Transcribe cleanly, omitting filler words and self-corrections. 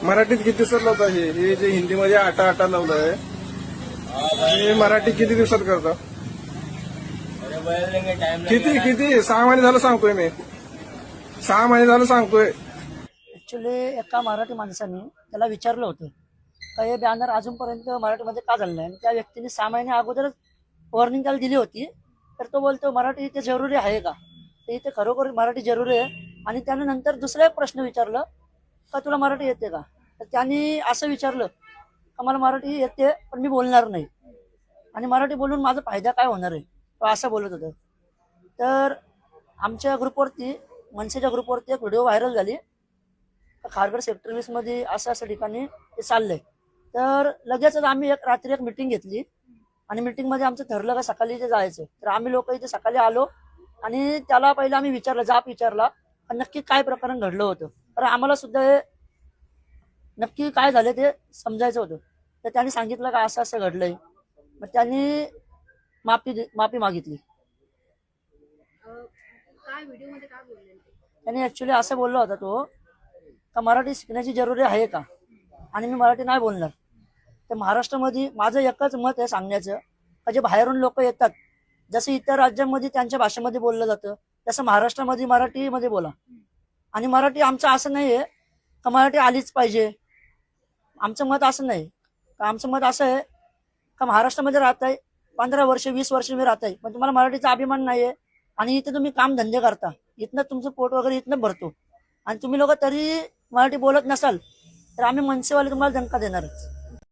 मराठीत किती दिवसात लावता हे जे हिंदीमध्ये आटा आटा लावलंय हे मराठी किती दिवसात करता? किती किती 6 महिने झालं सांगतोय मी, 6 महिने झालं सांगतोय. ऍक्च्युली एका मराठी माणसाने त्याला विचारलं होतं का हे बॅनर अजूनपर्यंत मराठीमध्ये का झालं नाही, आणि त्या व्यक्तीने 6 महिने अगोदरच वॉर्निंग त्याला दिली होती. तर तो बोलतो मराठी इथे जरुरी आहे का, तर इथे खरोखर मराठी जरुरी आहे. आणि त्याने नंतर दुसरा एक प्रश्न विचारलं का तुला मराठी येते का, तर त्यांनी असं विचारलं का मला मराठी येते पण मी बोलणार नाही, आणि मराठी बोलून माझा फायदा काय होणार आहे, तो असं बोलत होतं. तर आमच्या ग्रुपवरती, मनसेच्या ग्रुपवरती एक व्हिडिओ व्हायरल झाली. खारघर सेक्टर 20 मध्ये असं ठिकाणी ते चाललंय. तर लगेचच आम्ही रात्री एक मिटिंग घेतली, आणि मिटिंग मध्ये आमचं ठरलं का सकाळी इथे जायचं. तर आम्ही लोक इथे सकाळी आलो, आणि त्याला पहिलं आम्ही विचारलं, जाब विचारला नक्की काय प्रकरण घडलं होतं, तर आम्हाला सुद्धा हे नक्की काय झालं ते समजायचं होतं. तर त्यांनी सांगितलं का असं असं घडलंय. मग त्यांनी माफी मागितली. त्यांनी ऍक्च्युली असं बोलला होता तो का मराठी शिकण्याची जरुरी आहे का, आणि मी मराठी नाही बोलणार. तर महाराष्ट्रामध्ये माझं एकच मत आहे सांगण्याचं का जे बाहेरून लोक येतात, जसं इतर राज्यांमध्ये त्यांच्या भाषेमध्ये बोललं जातं तसं महाराष्ट्रामध्ये मराठीमध्ये बोला. आणि मराठी आमचं असं नाही आहे का मराठी आलीच पाहिजे. आमचं मत असं नाही का, आमचं मत असं आहे का महाराष्ट्रामध्ये राहताय 15 वर्ष 20 वर्ष मी राहताय, पण तुम्हाला मराठीचा अभिमान नाहीये, आणि इथे तुम्ही काम धंदे करता, इथनं तुमचं पोट वगैरे इथनं भरतो, आणि तुम्ही लोक तरी मराठी बोलत नसाल तर आम्ही मनसेवाले तुम्हाला दणका देणारच.